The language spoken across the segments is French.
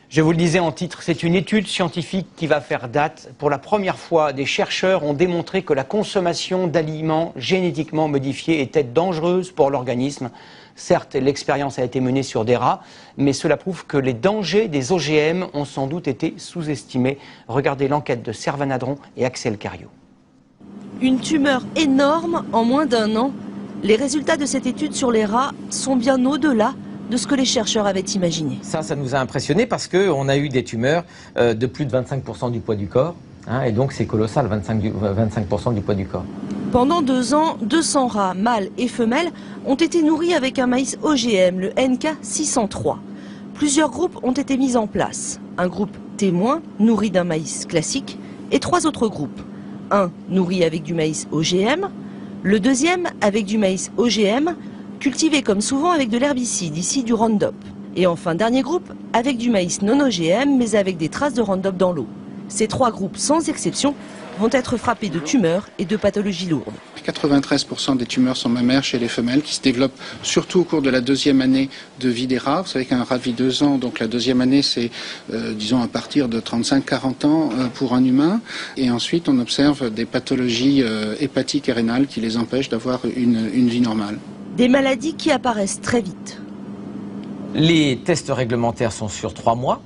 Je vous le disais en titre, c'est une étude scientifique qui va faire date. Pour la première fois, des chercheurs ont démontré que la consommation d'aliments génétiquement modifiés était dangereuse pour l'organisme. Certes, l'expérience a été menée sur des rats, mais cela prouve que les dangers des OGM ont sans doute été sous-estimés. Regardez l'enquête de Servan Adron et Axel Cariou. Une tumeur énorme en moins d'1 an. Les résultats de cette étude sur les rats sont bien au-delà de ce que les chercheurs avaient imaginé. Ça nous a impressionné parce qu'on a eu des tumeurs de plus de 25% du poids du corps. Et donc c'est colossal, 25% du poids du corps. Pendant 2 ans, 200 rats, mâles et femelles, ont été nourris avec un maïs OGM, le NK603. Plusieurs groupes ont été mis en place. Un groupe témoin, nourri d'un maïs classique, et 3 autres groupes. Un nourri avec du maïs OGM, le deuxième avec du maïs OGM, cultivé comme souvent avec de l'herbicide, ici du Roundup. Et enfin, dernier groupe, avec du maïs non OGM, mais avec des traces de Roundup dans l'eau. Ces 3 groupes, sans exception, vont être frappés de tumeurs et de pathologies lourdes. 93% des tumeurs sont mammaires chez les femelles qui se développent surtout au cours de la 2e année de vie des rats. Vous savez qu'un rat vit 2 ans, donc la 2e année c'est disons à partir de 35-40 ans pour un humain. Et ensuite on observe des pathologies hépatiques et rénales qui les empêchent d'avoir une vie normale. Des maladies qui apparaissent très vite. Les tests réglementaires sont sur 3 mois.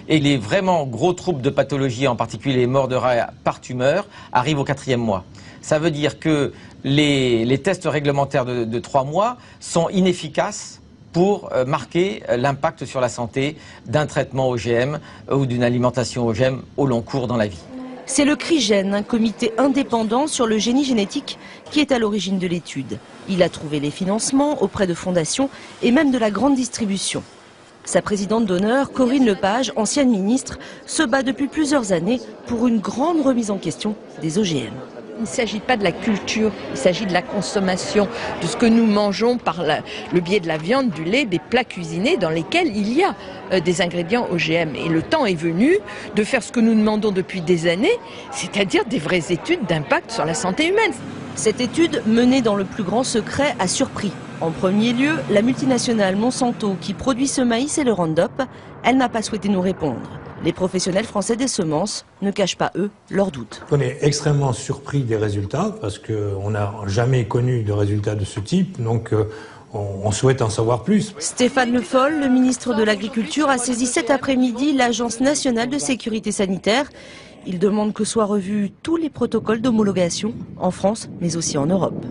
Et les vraiment gros troubles de pathologie, en particulier les morts de rats par tumeur, arrivent au 4e mois. Ça veut dire que les tests réglementaires de 3 mois sont inefficaces pour marquer l'impact sur la santé d'un traitement OGM ou d'une alimentation OGM au long cours dans la vie. C'est le CRIGEN, un comité indépendant sur le génie génétique, qui est à l'origine de l'étude. Il a trouvé les financements auprès de fondations et même de la grande distribution. Sa présidente d'honneur, Corinne Lepage, ancienne ministre, se bat depuis plusieurs années pour une grande remise en question des OGM. Il ne s'agit pas de la culture, il s'agit de la consommation, de ce que nous mangeons par le biais de la viande, du lait, des plats cuisinés dans lesquels il y a des ingrédients OGM. Et le temps est venu de faire ce que nous demandons depuis des années, c'est-à-dire des vraies études d'impact sur la santé humaine. Cette étude, menée dans le plus grand secret, a surpris. En premier lieu, la multinationale Monsanto, qui produit ce maïs et le Roundup, elle n'a pas souhaité nous répondre. Les professionnels français des semences ne cachent pas, eux, leurs doutes. On est extrêmement surpris des résultats, parce qu'on n'a jamais connu de résultats de ce type, donc on souhaite en savoir plus. Stéphane Le Foll, le ministre de l'Agriculture, a saisi cet après-midi l'Agence nationale de sécurité sanitaire. Il demande que soient revus tous les protocoles d'homologation en France, mais aussi en Europe.